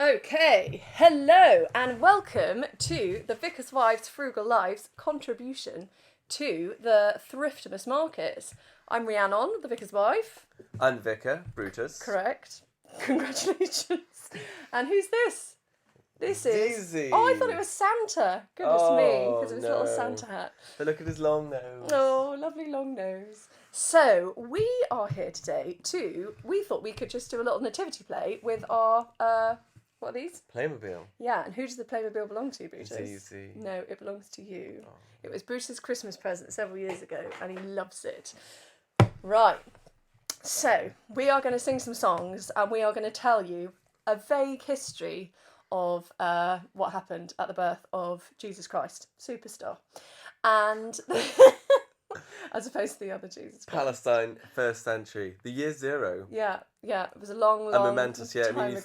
Okay, hello and welcome to the Vicar's Wives Frugal Lives contribution to the Thriftimus Markets. I'm Rhiannon, the Vicar's wife. I'm Vicar, Brutus. Correct. Congratulations. And who's this? This is... Daisy. Oh, I thought it was Santa. Goodness me, because of his little no. Santa hat. But look at his long nose. Oh, lovely long nose. So, we are here today we thought we could just do a little nativity play with our... what are these? Playmobil. Yeah, and who does the Playmobil belong to, Brutus? It's easy. No, it belongs to you. Oh. It was Brutus's Christmas present several years ago, and he loves it. Right. So, we are going to sing some songs, and we are going to tell you a vague history of what happened at the birth of Jesus Christ, superstar. And... as opposed to the other Jesus Christ. Palestine, 1st century. The year 0. Yeah, it was a long A momentous year. time I mean,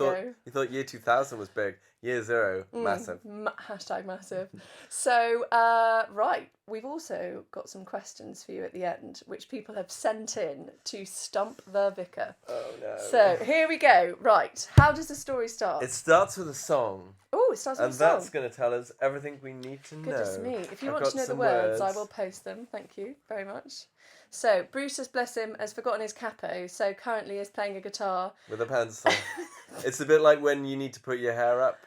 you thought year 2000 was big. Year 0, massive. Hashtag massive. So, right, we've also got some questions for you at the end, which people have sent in to stump the vicar. Oh, no. So, here we go. Right, how does the story start? It starts with a song. Oh, it starts with a song. And that's going to tell us everything we need to know. Goodness me. If you want to know the words, I will post them. Thank you very much. So, Brutus, bless him, has forgotten his capo, so currently is playing a guitar. With a pencil. It's a bit like when you need to put your hair up.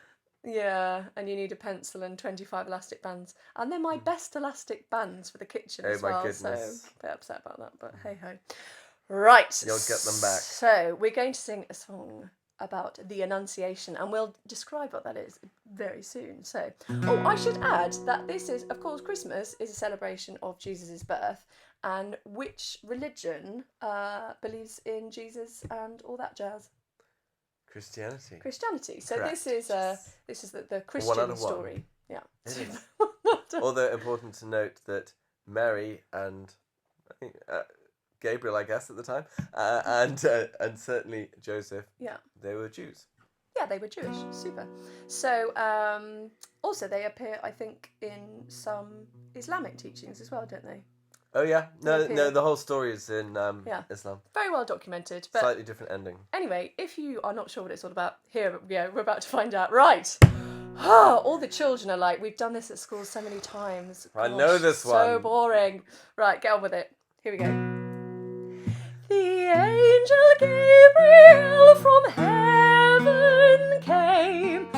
Yeah, and you need a pencil and 25 elastic bands. And they're my best elastic bands for the kitchen as well. Goodness. So, a bit upset about that, but hey-ho. Right. You'll get them back. So, we're going to sing a song about the Annunciation, and we'll describe what that is very soon. So, I should add that this is, of course, Christmas is a celebration of Jesus' birth, and which religion believes in Jesus and all that jazz? Christianity. So Correct. this is the Christian story. Yeah. It is. Although important to note that Mary and I think Gabriel, I guess at the time, and certainly Joseph. Yeah. They were Jews. Yeah, they were Jewish. Super. So also they appear, I think, in some Islamic teachings as well, don't they? Oh yeah, no. The whole story is in Islam. Very well documented, but Slightly different ending. Anyway, if you are not sure what it's all about, here we're about to find out. Right. All the children are like, we've done this at school so many times. Gosh, I know this one. So boring. Right, get on with it. Here we go. The Angel Gabriel from heaven came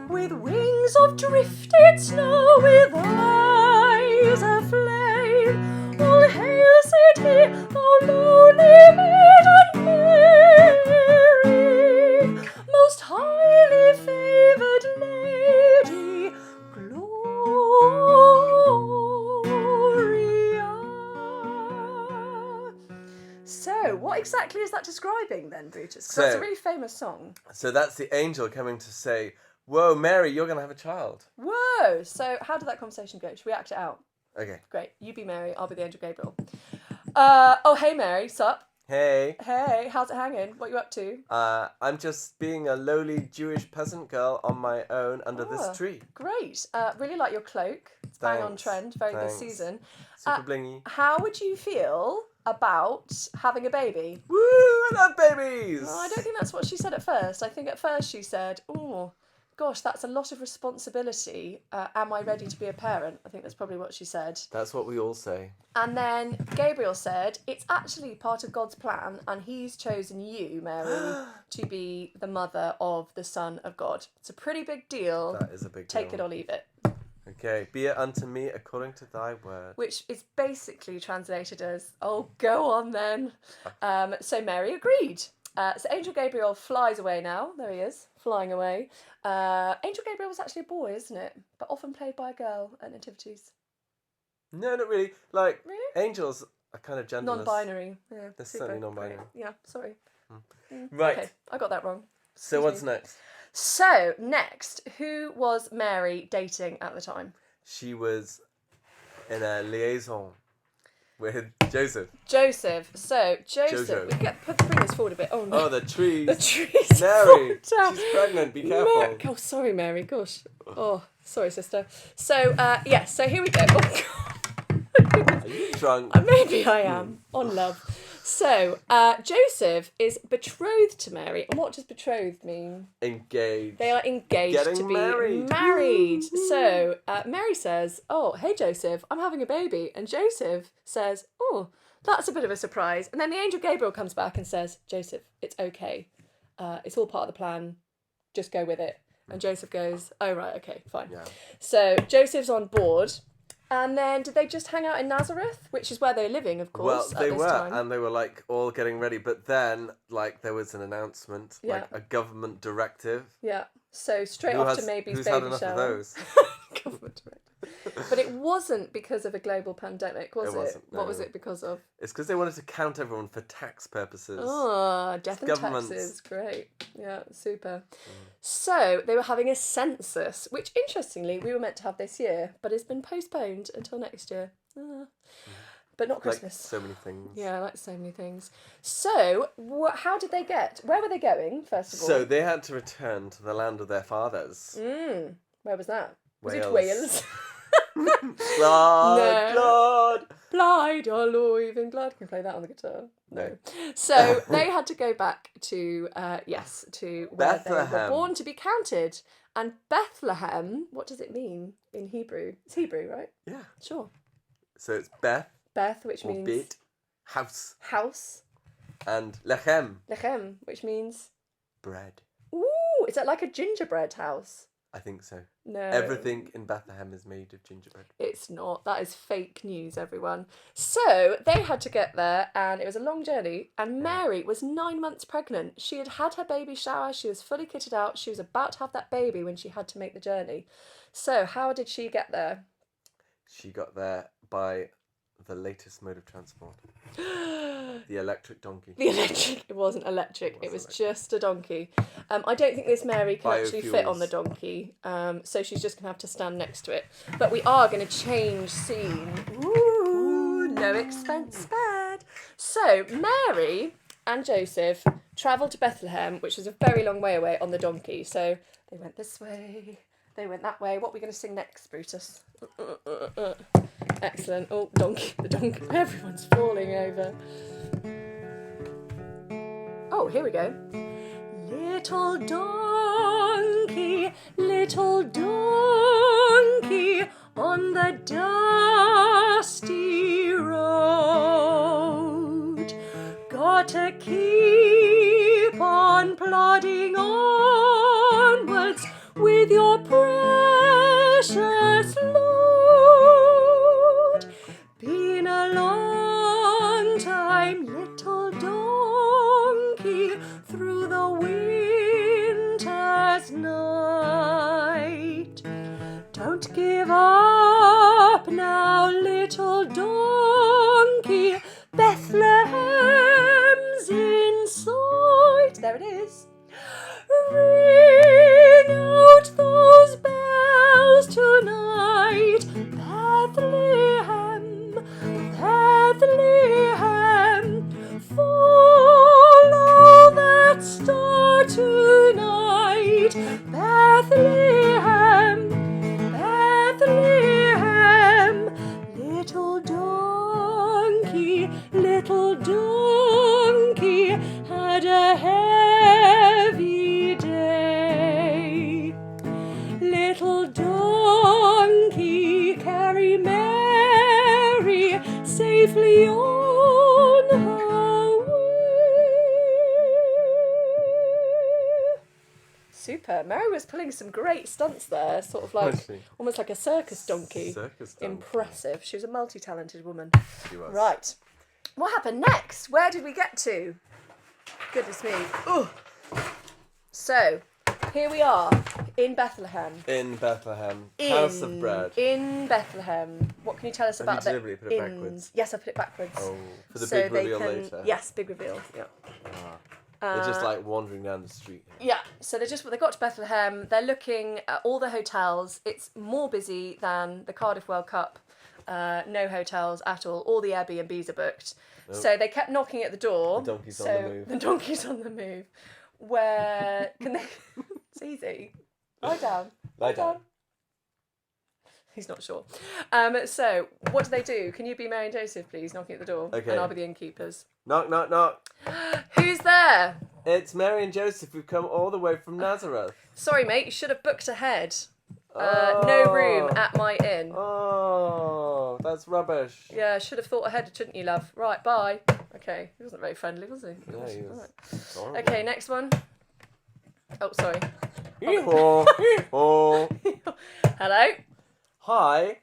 with wings of drifted snow, with eyes aflame. All hail, said he, thou lowly maiden Mary, most highly favoured lady, Gloria. So, what exactly is that describing then, Brutus? Because that's a really famous song. So that's the angel coming to say, whoa, Mary, you're going to have a child. Whoa! So, how did that conversation go? Should we act it out? Okay. Great. You be Mary, I'll be the Angel Gabriel. Oh, hey Mary, sup? Hey. Hey, how's it hanging? What you up to? I'm just being a lowly Jewish peasant girl on my own under this tree. Great. Really like your cloak. It's bang on trend. Very this season. Super blingy. How would you feel about having a baby? Woo! I love babies! Oh, I don't think that's what she said at first. I think at first she said, oh, gosh, that's a lot of responsibility. Am I ready to be a parent? I think that's probably what she said. That's what we all say. And then Gabriel said, it's actually part of God's plan, and he's chosen you, Mary, to be the mother of the Son of God. It's a pretty big deal. That is a big deal. Take it or leave it. Okay, be it unto me according to thy word. Which is basically translated as, oh, go on then. So Mary agreed. So Angel Gabriel flies away now. There he is, flying away. Angel Gabriel was actually a boy, isn't it? But often played by a girl at nativities. No, not really. Like, really? Angels are kind of genderless. Non-binary. Yeah, they're certainly non-binary. Great. Yeah, sorry. Right. Okay, I got that wrong. So what's next? So, next, who was Mary dating at the time? She was in a liaison with Joseph. So, Joseph. Bring this forward a bit. Oh, no. Oh, the trees. The trees. Mary, she's pregnant. Be careful. Oh, sorry, Mary. Gosh. Oh, sorry, sister. So, so here we go. Oh, God. Are you drunk? Maybe I am. On love. So, Joseph is betrothed to Mary. And what does betrothed mean? Engaged. They are engaged Getting to be married. So, Mary says, oh, hey, Joseph, I'm having a baby. And Joseph says, oh, that's a bit of a surprise. And then the angel Gabriel comes back and says, Joseph, it's okay. It's all part of the plan. Just go with it. And Joseph goes, oh, right, okay, fine. Yeah. So, Joseph's on board. And then did they just hang out in Nazareth, which is where they're living, of course, Well, they at this were, time? and they were like all getting ready. But then, like, there was an announcement, Yeah. like a government directive. Yeah. So straight after Maybe's who's baby had enough shower. of those? Government directive. But it wasn't because of a global pandemic, was it? wasn't, no. What was it because of? It's because they wanted to count everyone for tax purposes. Oh, death and governments. taxes. Great. Yeah, super. So they were having a census, which interestingly we were meant to have this year, but it's been postponed until next year. But not Christmas. Like so many things. Yeah, like so many things. So, how did they get? Where were they going, first of all? So they had to return to the land of their fathers. Where was that? Was it Wales. Wales? Glad. Blide, oh Lord, even glad. Can you play that on the guitar? No. So they had to go back to to where they were Bethlehem. born to be counted. And Bethlehem, what does it mean in Hebrew? It's Hebrew, right? Yeah. Sure. So it's Beth, Which or means Beit, house, house. and Lechem, Lechem, which means bread. ooh, is that like a gingerbread house? I think so. No. Everything in Bethlehem is made of gingerbread. It's not. That is fake news, everyone. So they had to get there, and it was a long journey. And Mary was 9 months pregnant. She had had her baby shower. She was fully kitted out. She was about to have that baby when she had to make the journey. So how did she get there? She got there by the latest mode of transport. The electric donkey. The electric. It wasn't electric. It was just a donkey. I don't think this Mary can actually fit on the donkey. So she's just going to have to stand next to it. But we are going to change scene. Ooh, no expense spared. So Mary and Joseph travelled to Bethlehem, which was a very long way away, on the donkey. So they went this way. They went that way. What are we going to sing next, Brutus? Excellent. Oh, donkey. The donkey. Everyone's falling over. Oh, here we go. Little donkey on the dusty road. Gotta keep on plodding onwards with your precious load. Been a long time, little donkey, through the winter's night. Don't give up now, little donkey, Bethlehem's in sight. There it is. Ring out those bells tonight, Bethlehem, Bethlehem. Follow that star tonight, Bethlehem, Bethlehem. Little donkey had a heavy day. Little donkey carry Mary safely on her way. Super. Mary was pulling some great stunts there, sort of like almost like a circus donkey. Impressive. She was a multi-talented woman. She was. Right. What happened next? Where did we get to? Goodness me. Ooh. So, here we are in Bethlehem. In Bethlehem. House of bread. In Bethlehem. What can you tell us about the deliberately put it backwards? Yes, I put it backwards. Oh, for the so big reveal later. Yes, big reveal. Yeah. They're just like wandering down the street. Yeah, so they got to Bethlehem. They're looking at all the hotels. It's more busy than the Cardiff World Cup. No hotels at all. All the Airbnbs are booked. Nope. So they kept knocking at the door. The donkey's on the move. The donkey's on the move. Where can they? It's easy. Lie down. Lie down. He's not sure. So what do? Can you be Mary and Joseph, please, knocking at the door? Okay. And I'll be the innkeepers. Knock, knock, knock. Who's there? It's Mary and Joseph who've come all the way from Nazareth. Sorry, mate, you should have booked ahead. No room at my inn. Oh, that's rubbish. Yeah, should have thought ahead, shouldn't you, love? Right, bye. Okay, he wasn't very friendly, was he? No, he was. Right. Okay, next one. Oh, sorry. Hee-haw. Hello? Hi,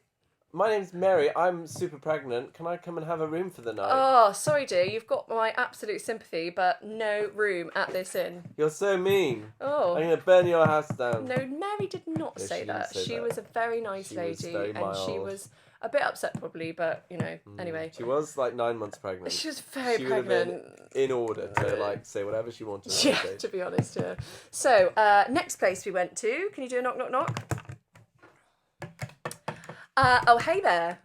my name's Mary. I'm super pregnant. Can I come and have a room for the night? Oh, sorry, dear. You've got my absolute sympathy, but no room at this inn. You're so mean. Oh. I'm going to burn your house down. No, Mary did not say she that. didn't say She that. was a very nice She was lady, very and she mild. was a bit upset probably, but, you know, anyway. She was like 9 months pregnant. She was very She would have pregnant. been in order to like say whatever she wanted. on Yeah, stage. to be honest, yeah. So, next place we went to. Can you do a knock, knock, knock? Oh, hey there.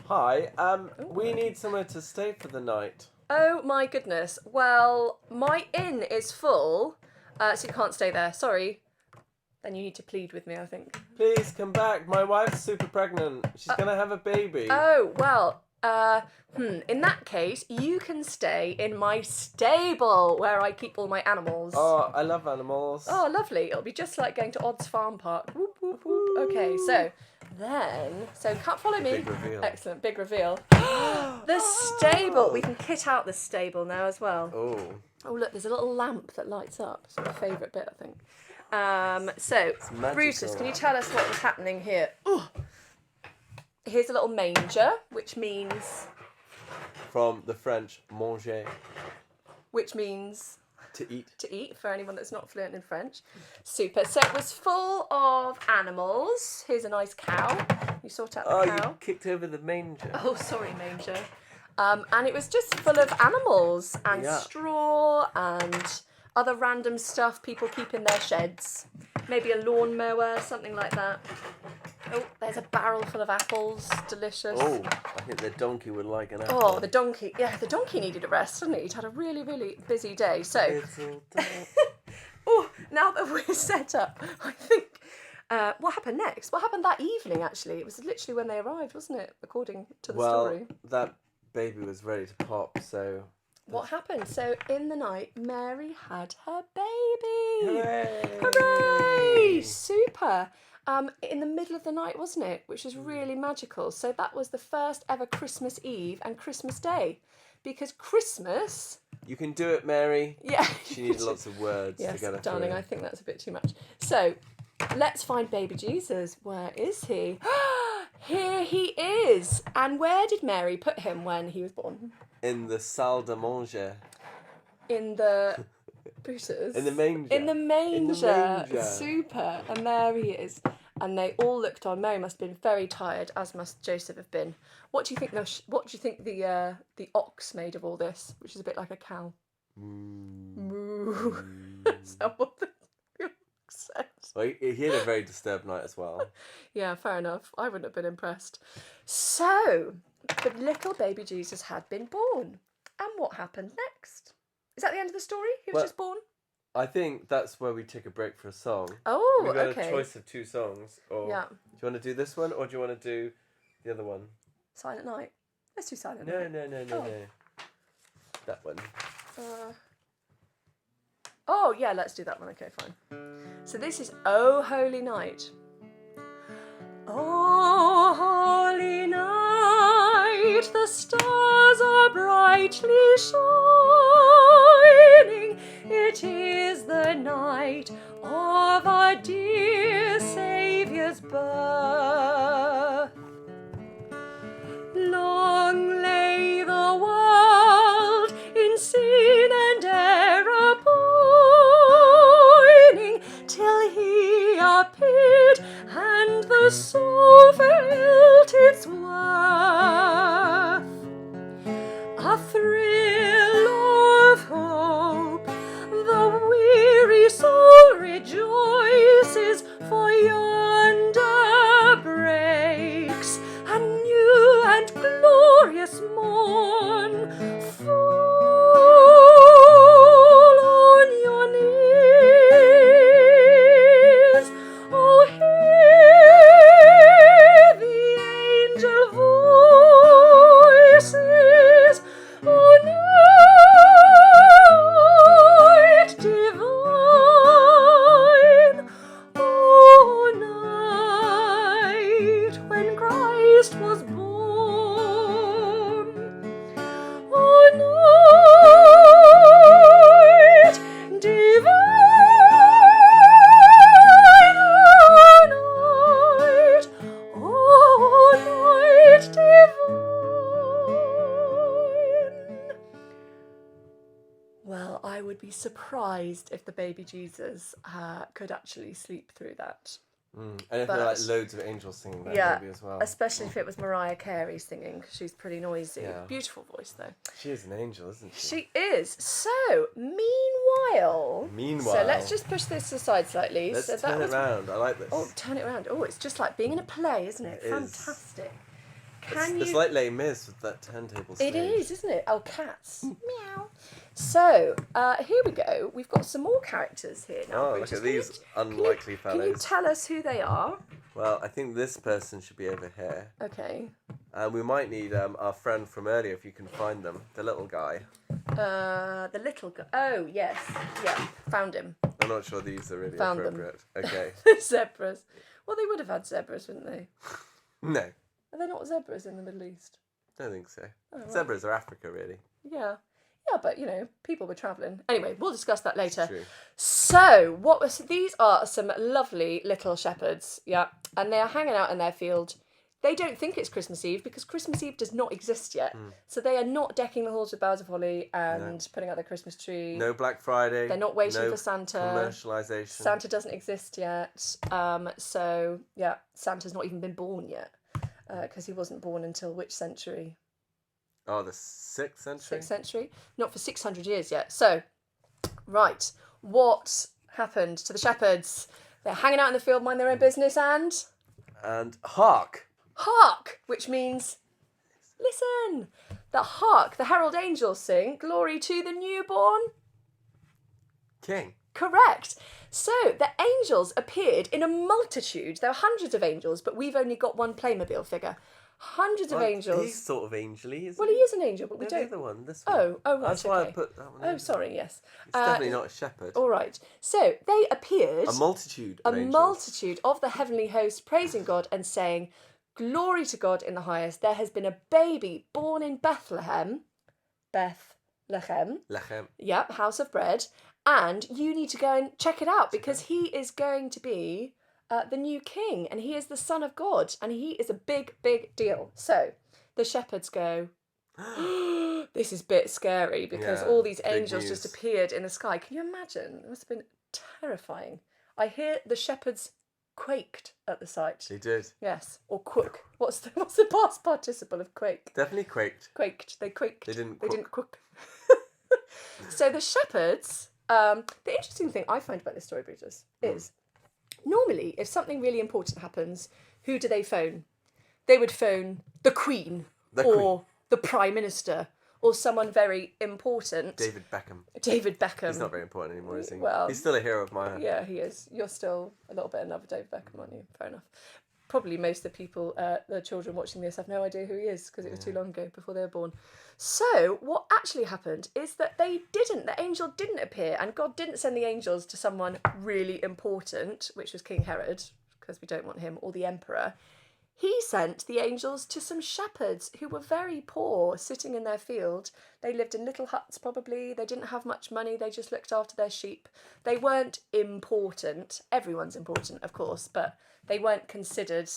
Hi, we need somewhere to stay for the night. Oh, my goodness. Well, my inn is full, so you can't stay there. Sorry. Then you need to plead with me, I think. Please come back. My wife's super pregnant. She's gonna have a baby. Oh, well, in that case, you can stay in my stable where I keep all my animals. Oh, I love animals. Oh, lovely. It'll be just like going to Odd's Farm Park. Whoop, whoop, whoop. Okay, so can't follow me. Big reveal. Excellent, big reveal. The stable. We can kit out the stable now as well. Oh. Oh, look, there's a little lamp that lights up. It's my favourite bit, I think. So, magical. Brutus, can you tell us what was happening here? Oh. Here's a little manger, which means From the French, manger, to eat. to eat, for anyone that's not fluent in French. Super. So it was full of animals. Here's a nice cow. You sort out the Oh, cow. you kicked over the manger. Oh, sorry, manger. And it was just full of animals and Yeah. straw and other random stuff people keep in their sheds. Maybe a lawnmower, something like that. Oh, there's a barrel full of apples. Delicious. Oh, I think the donkey would like an apple. Oh, the donkey. Yeah, the donkey needed a rest, didn't he? He'd had a really, really busy day. So, Little dog. oh, now that we're set up, I think, what happened next? What happened that evening, actually? It was literally when they arrived, wasn't it? According to the story. That baby was ready to pop, so... What happened? So, in the night, Mary had her baby. Hooray! Hooray! Super. In the middle of the night, wasn't it? Which was really magical. So that was the first ever Christmas Eve and Christmas Day. Because Christmas... You can do it, Mary. Yeah. She needed lots of words Yes, to get her darling, through. I think that's a bit too much. So, let's find baby Jesus. Where is he? Here he is. And where did Mary put him when he was born? In the salle de manger. In the... Brutus. In the manger. In the manger. In the manger. Super. And there he is. And they all looked on. Mary must have been very tired, as must Joseph have been. What do you think? The ox made of all this, which is a bit like a cow? Moo. Is that what the ox said? Well, he had a very disturbed night as well. Yeah, fair enough. I wouldn't have been impressed. So, the little baby Jesus had been born. And what happened next? Is that the end of the story? He was just born? I think that's where we take a break for a song. Oh, We've got okay. a choice of 2 songs. Or Yeah. Do you want to do this one or do you want to do the other one? Silent Night. Let's do Silent No, Night. no. That one. Oh, yeah, let's do that one. Okay, fine. So this is Oh Holy Night. Oh holy night, the stars are brightly shining. It is the night of our dear Saviour's birth. Long lay the world in sin and error pining, till he appeared and the soul felt its worth. A thrill of hope, the weary soul rejoices, for yonder breaks a new and glorious morn. Fall on your knees, oh, hear the angel voices, oh, now surprised if the baby Jesus could actually sleep through that. And if there are like loads of angels singing that maybe as well. Especially if it was Mariah Carey singing, 'cause she's pretty noisy. Yeah. Beautiful voice though. She is an angel, isn't she? She is. So, meanwhile. So let's just push this aside slightly. Let's so turn it around. I like this. Oh, turn it around. Oh, it's just like being in a play, isn't it? It Fantastic. It's like Les Mis with that turntable stage. It is, isn't it? Oh, cats. Meow. So, here we go. We've got some more characters here now. Oh, look at these unlikely fellows. Can you tell us who they are? Well, I think this person should be over here. Okay. And we might need our friend from earlier, if you can find them. The little guy. The little guy. Oh, yes. Yeah, found him. I'm not sure these are really Found appropriate. Okay. Zebras. Well, they would have had zebras, wouldn't they? No. Are there not zebras in the Middle East? I don't think so. Oh, right. Zebras are Africa, really. Yeah. Yeah, but, people were travelling. Anyway, we'll discuss that later. True. So, these are some lovely little shepherds, yeah, and they are hanging out in their field. They don't think it's Christmas Eve because Christmas Eve does not exist yet. So they are not decking the halls with boughs of holly and putting out their Christmas tree. No Black Friday. They're not waiting for Santa. Commercialisation. Santa doesn't exist yet. So, yeah, Santa's not even been born yet because he wasn't born until which century? Oh, the 6th century? 6th century. Not for 600 years yet. So, right, what happened to the shepherds? They're hanging out in the field, mind their own business, and hark! Hark! Which means, listen! The hark, the herald angels sing, glory to the newborn King. Correct. So, the angels appeared in a multitude. There were hundreds of angels, but we've only got one Playmobil figure. Hundreds of angels. He's sort of angel-y, isn't Well, he is an angel, but we no, don't... the other one, this one. Oh, right, That's why okay. I put that one in. Oh, sorry, yes. It's definitely not a shepherd. All right. So, they appeared... A multitude of angels. multitude of the heavenly host praising God and saying, glory to God in the highest. There has been a baby born in Bethlehem. Bethlehem. Lechem. Yep, house of bread. And you need to go and check it out because he is going to be the new king and he is the son of God and he is a big, big deal. So the shepherds go, this is a bit scary because all these angels just appeared in the sky. Can you imagine? It must have been terrifying. I hear the shepherds quaked at the sight. They did. Yes, or quook. What's the past participle of quake? Definitely quaked. Quaked. They quaked. They didn't quook. So the shepherds... the interesting thing I find about this story, Brutus, is normally if something really important happens, who do they phone? They would phone the Queen the Prime Minister or someone very important. David Beckham. He's not very important anymore, is he? Well, he's still a hero of mine. Yeah, he is. You're still a little bit in love with David Beckham, aren't you? Fair enough. Probably most of the people, the children watching this, have no idea who he is because it was too long ago before they were born. So what actually happened is that the angel didn't appear and God didn't send the angels to someone really important, which was King Herod, because we don't want him, or the emperor. He sent the angels to some shepherds who were very poor, sitting in their field. They lived in little huts probably. They didn't have much money. They just looked after their sheep. They weren't important. Everyone's important, of course, but they weren't considered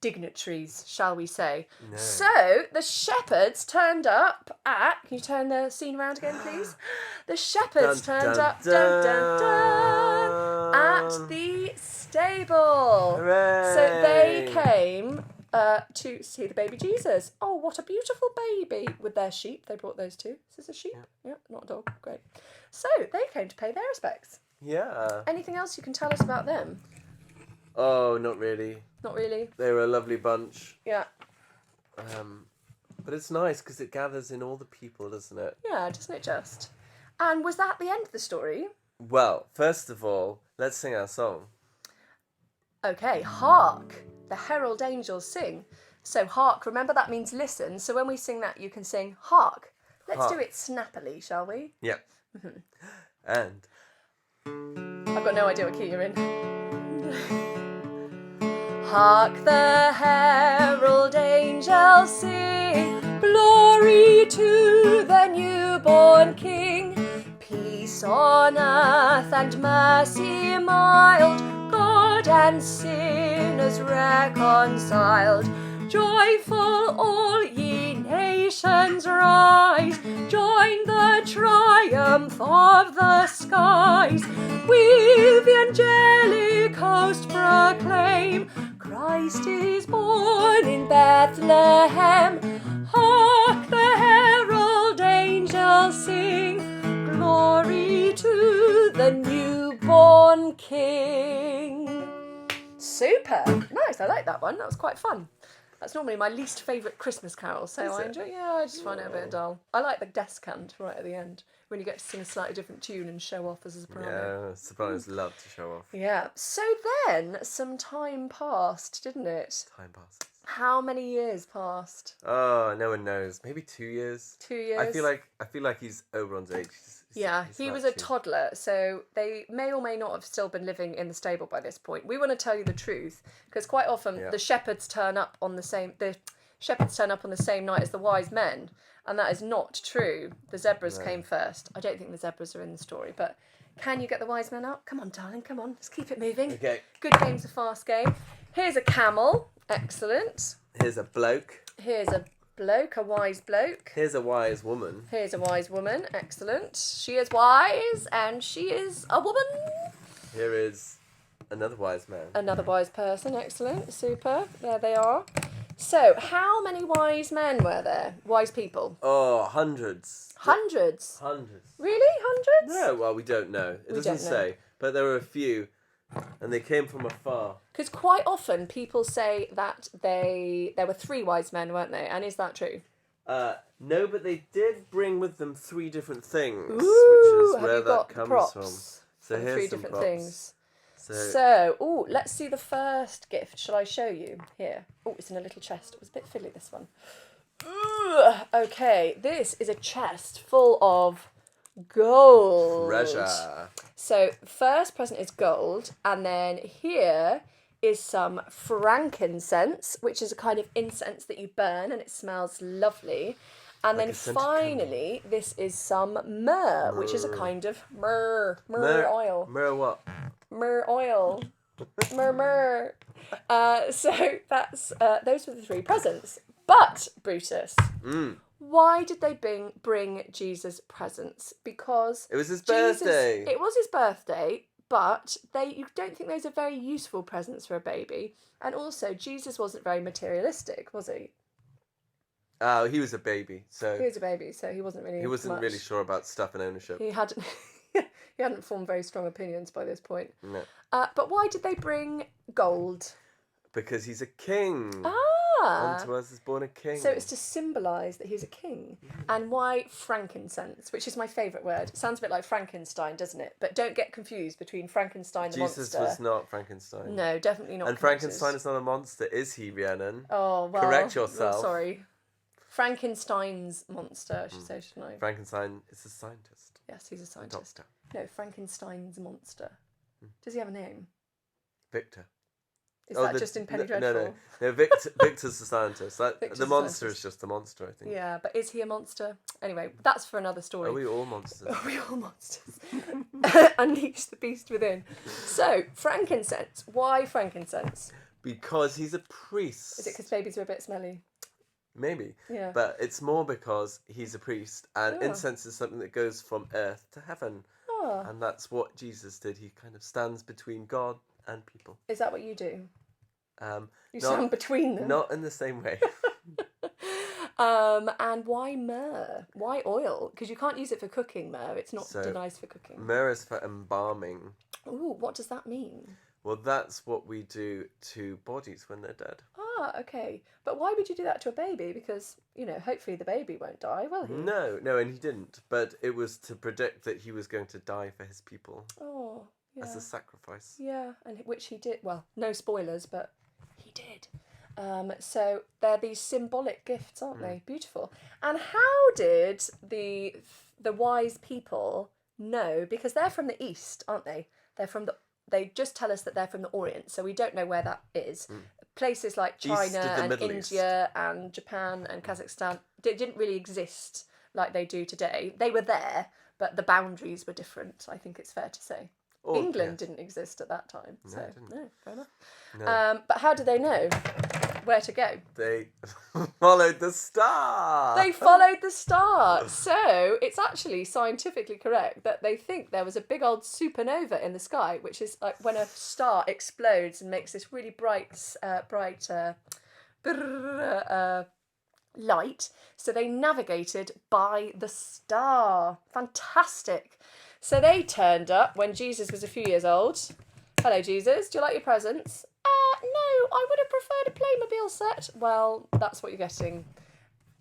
dignitaries, shall we say. No. So the shepherds turned up at... Can you turn the scene around again, please? The shepherds turned up at the stable. Hooray! So they came to see the baby Jesus. Oh, what a beautiful baby. With their sheep. They brought those too. Is this a sheep? Yeah, not a dog. Great. So they came to pay their respects. Yeah. Anything else you can tell us about them? Oh, not really. Not really? They were a lovely bunch. Yeah. But it's nice because it gathers in all the people, doesn't it? Yeah, doesn't it just? And was that the end of the story? Well, first of all, let's sing our song. Okay, hark, the herald angels sing. So hark, remember that means listen. So when we sing that, you can sing hark. Let's do it snappily, shall we? Yeah. And... I've got no idea what key you're in. Hark the herald angels sing, glory to the newborn King. Peace on earth and mercy mild, God and sinners reconciled. Joyful all ye nations rise, joy join the triumph of the skies, with the angelic host proclaim, Christ is born in Bethlehem. Hark, the herald angels sing, glory to the newborn King. Super. Nice, I like that one. That was quite fun. That's normally my least favourite Christmas carol, so I enjoy it. Yeah, I just find it a bit dull. I like the descant right at the end, when you get to sing a slightly different tune and show off as a soprano. Yeah, sopranos love to show off. Yeah. So then, some time passed, didn't it? Time passes. How many years passed? Oh, no one knows. Maybe 2 years. 2 years. I feel like he's Oberon's age. He was a toddler, so they may or may not have still been living in the stable by this point. We want to tell you the truth, because quite often the shepherds turn up on the same night as the wise men, and that is not true. The zebras came first. I don't think the zebras are in the story, but can you get the wise men up? Come on, darling, come on. Let's keep it moving. Okay. Good game's a fast game. Here's a camel. Excellent. Here's a bloke. Here's a bloke, a wise bloke. Here's a wise woman. Here's a wise woman. Excellent. She is wise and she is a woman. Here is another wise man. Another wise person. Excellent. Super. There they are. So, how many wise men were there? Wise people? Oh, hundreds. Hundreds? Hundreds. Really? Hundreds? No, well, we don't know. It doesn't say. But there were a few, and they came from afar. Because quite often people say that there were 3 wise men, weren't they? And is that true? No, but they did bring with them 3 different things, Ooh, which is have where you that got comes props from. So here's 3 some different props. things. So, let's see the first gift. Shall I show you? Here. Oh, it's in a little chest. It was a bit fiddly, this one. Okay, this is a chest full of gold. Treasure. So, first present is gold, and then here is some frankincense, which is a kind of incense that you burn, and it smells lovely. And like then finally, this is some myrrh, which is a kind of myrrh oil. Myrrh what? Myrrh oil. Myrrh. So that's those were the 3 presents. But, Brutus, why did they bring Jesus presents? Because it was his birthday. It was his birthday, but you don't think those are very useful presents for a baby. And also, Jesus wasn't very materialistic, was he? Oh, he was a baby, so he was a baby, so he wasn't really. He wasn't really sure about stuff and ownership. He hadn't. He hadn't formed very strong opinions by this point. No. But why did they bring gold? Because he's a king. Ah. Unto us is born a king. So it's to symbolise that he's a king. And why frankincense, which is my favourite word. It sounds a bit like Frankenstein, doesn't it? But don't get confused between Frankenstein the monster. Jesus was not Frankenstein. No, definitely not. And Frankenstein is not a monster, is he, Rhiannon? Oh, well. Correct yourself. I'm sorry. Frankenstein's monster, I should say tonight. Frankenstein is a scientist. Yes, he's a scientist. Doctor. No, Frankenstein's monster. Does he have a name? Victor. Is that just in Penny Dreadful? No. Victor's the scientist. Victor's the monster scientist. is just the monster, I think. Yeah, but is he a monster? Anyway, that's for another story. Are we all monsters? Are we all monsters? Unleash the beast within. So, frankincense. Why frankincense? Because he's a priest. Is it because babies are a bit smelly? Maybe. Yeah. But it's more because he's a priest, and incense is something that goes from earth to heaven. Oh. And that's what Jesus did. He kind of stands between God and people. Is that what you do? You not, stand between them? Not in the same way. And why myrrh? Why oil? Because you can't use it for cooking, myrrh. It's not nice for cooking. Myrrh is for embalming. Ooh, what does that mean? Well, that's what we do to bodies when they're dead. Ah, okay. But why would you do that to a baby? Because, hopefully the baby won't die, will he? No, and he didn't. But it was to predict that he was going to die for his people. Oh, yeah. As a sacrifice. Yeah, and which he did. Well, no spoilers, but he did. So they're these symbolic gifts, aren't they? Beautiful. And how did the wise people know? Because they're from the East, aren't they? They just tell us that they're from the Orient, so we don't know where that is. Places like China and India and Japan and Kazakhstan didn't really exist like they do today. They were there, but the boundaries were different, I think it's fair to say. England didn't exist at that time. So, no, it didn't. No, fair enough. No. But how do they know? where to go. They followed the star. They followed the star. So it's actually scientifically correct that they think there was a big old supernova in the sky, which is like when a star explodes and makes this really bright light. So they navigated by the star. Fantastic. So they turned up when Jesus was a few years old. Hello, Jesus. Do you like your presents? No, I would have preferred a Playmobil set. Well, that's what you're getting.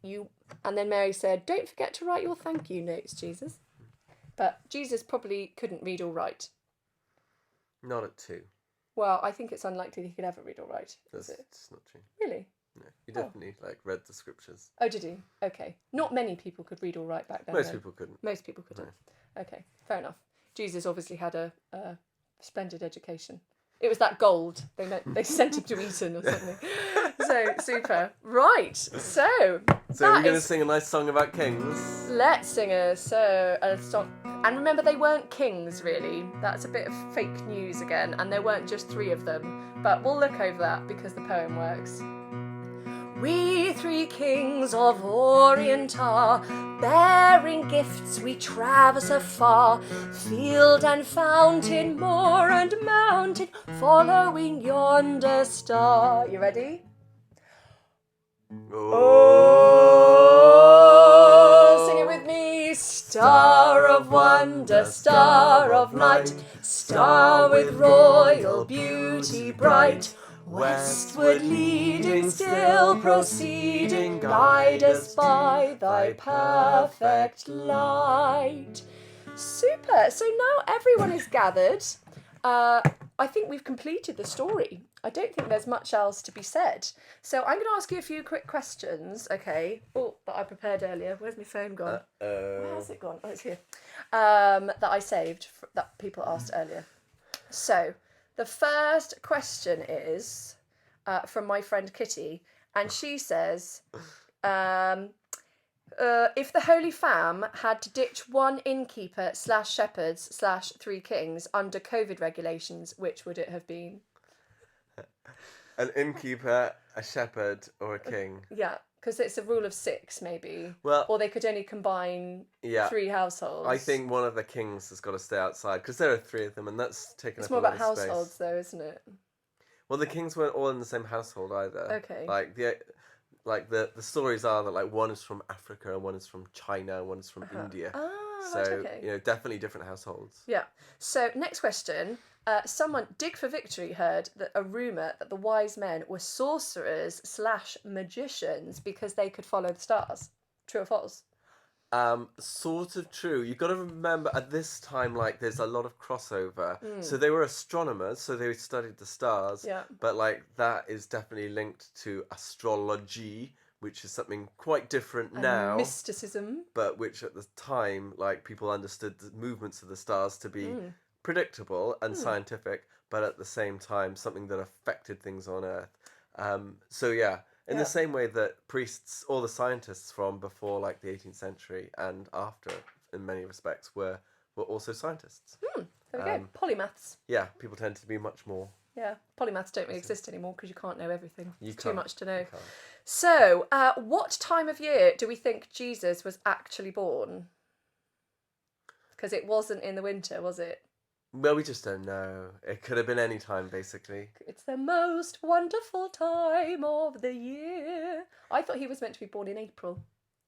And then Mary said, don't forget to write your thank you notes, Jesus. But Jesus probably couldn't read or write. Not at 2. Well, I think it's unlikely he could ever read or write. That's it's not true. Really? No, he definitely read the scriptures. Oh, did he? Okay. Not many people could read or write back then. Most people couldn't. Most people couldn't. No. Okay, fair enough. Jesus obviously had a splendid education. It was that gold. They sent him to Eton or something. So, super. Right, so we're going to sing a nice song about kings. Let's sing a song. And remember, they weren't kings, really. That's a bit of fake news again. And there weren't just 3 of them. But we'll look over that because the poem works. We 3 kings of Orient are, bearing gifts we traverse afar, field and fountain, moor and mountain, following yonder star. You ready? Oh, sing it with me. Star of wonder, star of night, star with royal beauty bright, westward leading, still proceeding, guide us by thy perfect light. Super. So now everyone is gathered. I think we've completed the story. I don't think there's much else to be said. So I'm going to ask you a few quick questions, okay? Oh, that I prepared earlier. Where's my phone gone? Where has it gone? Oh, it's here. That I saved, that people asked earlier. So the first question is from my friend Kitty, and she says, if the Holy Fam had to ditch one innkeeper / shepherds / 3 kings under COVID regulations, which would it have been? An innkeeper, a shepherd, or a king. Yeah, because it's a rule of 6, maybe. Well, or they could only combine 3 households. I think one of the kings has got to stay outside because there are 3 of them, and that's taken up a lot of space. It's more about households, though, isn't it? Well, the kings weren't all in the same household either. Okay. The stories are that one is from Africa and one is from China and one is from India. Ah, so right, okay. Definitely different households. Yeah. So next question. Someone, Dig for Victory, heard that a rumour that the wise men were sorcerers / magicians because they could follow the stars. True or false? Sort of true. You've got to remember at this time, there's a lot of crossover. So they were astronomers, so they studied the stars. Yeah. But that is definitely linked to astrology, which is something quite different now. Mysticism. But which at the time, people understood the movements of the stars to be predictable and scientific, but at the same time something that affected things on Earth. In the same way that priests, all the scientists from before the 18th century and after, in many respects, were also scientists. There we go. Polymaths. Yeah, people tend to be much more. Yeah, polymaths don't really exist anymore because you can't know everything. It's too much to know. You can't. So, what time of year do we think Jesus was actually born? Because it wasn't in the winter, was it? Well, we just don't know. It could have been any time, basically. It's the most wonderful time of the year. I thought he was meant to be born in April.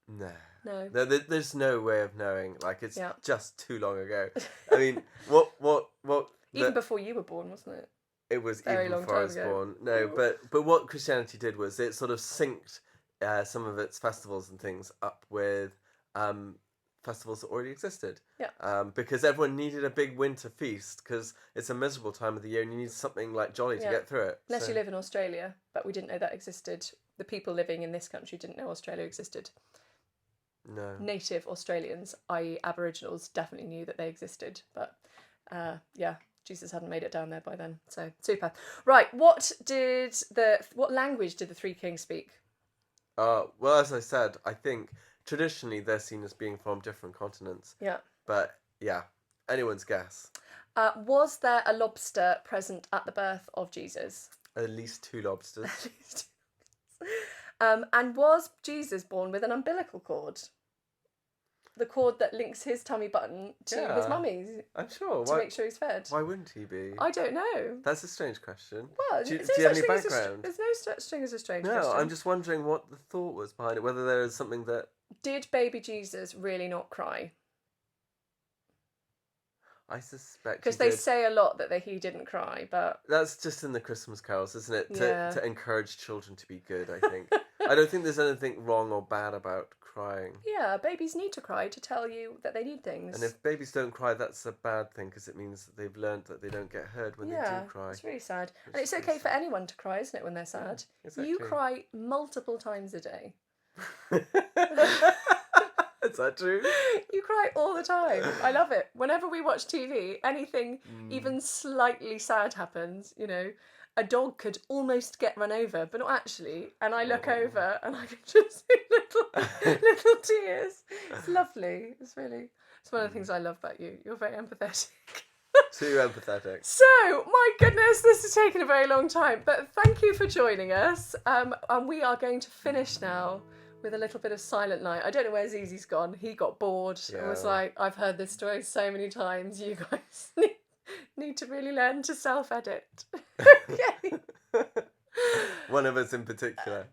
No. There's no way of knowing. It's just too long ago. I mean, what? Even before you were born, wasn't it? It was Very even long before I time was ago. born. No, but what Christianity did was it sort of synced some of its festivals and things up with festivals that already existed. Yeah. Because everyone needed a big winter feast because it's a miserable time of the year and you need something jolly to get through it. Unless you live in Australia, but we didn't know that existed. The people living in this country didn't know Australia existed. No. Native Australians, i.e. Aboriginals, definitely knew that they existed. But Jesus hadn't made it down there by then. So, super. Right, what language did the 3 kings speak? Well, as I said, I think traditionally they're seen as being from different continents. Yeah. But, yeah, anyone's guess. Was there a lobster present at the birth of Jesus? At least 2 lobsters. And was Jesus born with an umbilical cord? The cord that links his tummy button to his mummy's I'm sure. to make sure he's fed. Why wouldn't he be? I don't know. That's a strange question. Well, do you have any background? There's no such thing as a strange question. No, I'm just wondering what the thought was behind it. Whether there is something that... Did baby Jesus really not cry? I suspect because they say a lot that he didn't cry, but that's just in the Christmas carols, isn't it? To encourage children to be good, I think. I don't think there's anything wrong or bad about crying. Yeah, babies need to cry to tell you that they need things. And if babies don't cry, that's a bad thing because it means that they've learned that they don't get heard when they do cry. It's really sad. And it's okay for anyone to cry, isn't it, when they're sad? Yeah, exactly. You cry multiple times a day. Is that true? You cry all the time. I love it. Whenever we watch TV, anything even slightly sad happens, you know, a dog could almost get run over, but not actually. And I look over and I can just see little tears. It's lovely. It's one of the things I love about you. You're very empathetic. Too empathetic. So, my goodness, this has taken a very long time, but thank you for joining us. And we are going to finish now with a little bit of Silent Night. I don't know where Zizi's gone. He got bored. Yeah. I was like, I've heard this story so many times. You guys need to really learn to self-edit. Okay. One of us in particular.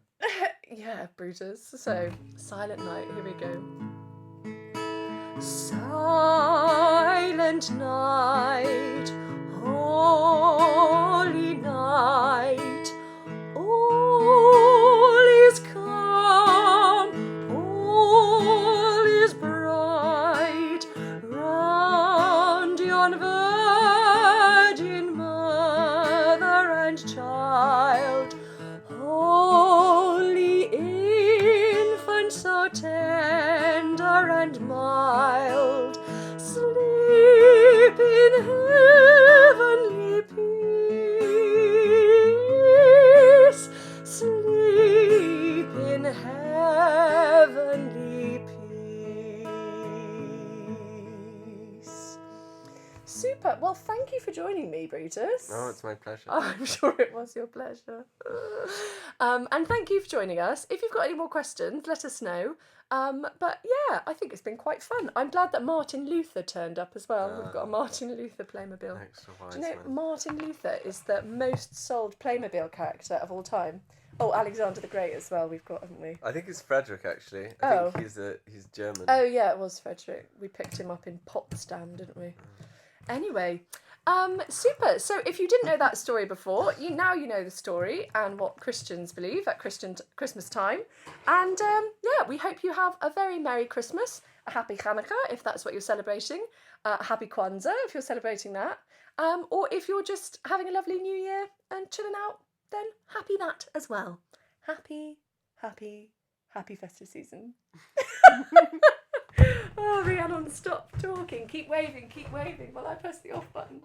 Yeah, Brutus. So, Silent Night. Here we go. Silent night, holy night, all is calm, all is bright, round yon virgin mother and child, holy infant so tender and mild, sleep in heavenly peace, sleep in heavenly peace. Super. Well, thank you for joining me, Brutus. Oh, it's my pleasure. I'm sure it was your pleasure. And thank you for joining us. If you've got any more questions, let us know. But yeah, I think it's been quite fun. I'm glad that Martin Luther turned up as well. We've got a Martin Luther Playmobil. Extra wise, Do you know man. Martin Luther is the most sold Playmobil character of all time? Oh, Alexander the Great as well. We've got, haven't we? I think it's Frederick actually. I think he's German. Oh yeah, it was Frederick. We picked him up in Potsdam, didn't we? Anyway, super. So if you didn't know that story before, now you know the story and what Christians believe at Christmas time. And yeah, we hope you have a very Merry Christmas, a Happy Hanukkah if that's what you're celebrating, a Happy Kwanzaa if you're celebrating that, or if you're just having a lovely New Year and chilling out, then happy that as well. Happy, happy, happy festive season. Oh, Rhiannon, stop talking. Keep waving while I press the off button.